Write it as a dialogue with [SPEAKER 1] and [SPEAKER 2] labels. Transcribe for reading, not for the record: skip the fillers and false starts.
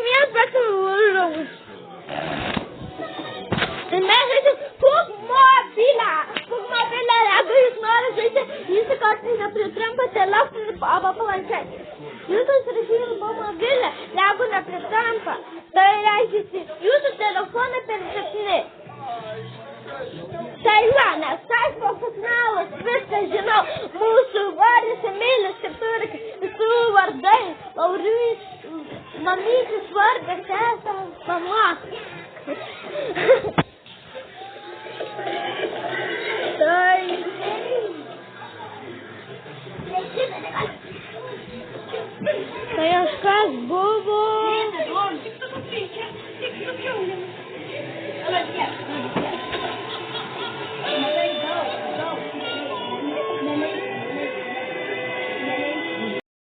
[SPEAKER 1] viens pas toujours. Imagine mobila jeigu jūs norite jūsų kartais nepritrampote laukti planšetės. Jūsų užrašyti mobilę, jeigu nepritrampa, tai reiškia jūsų telefoną per silpni. Tai va, nes tas profesionalas viską žinau, mūsų vardas Emilis Keturkis, visų vardai, Laurijus, mamytis vardas, esam mama. Tai kažkas buvo.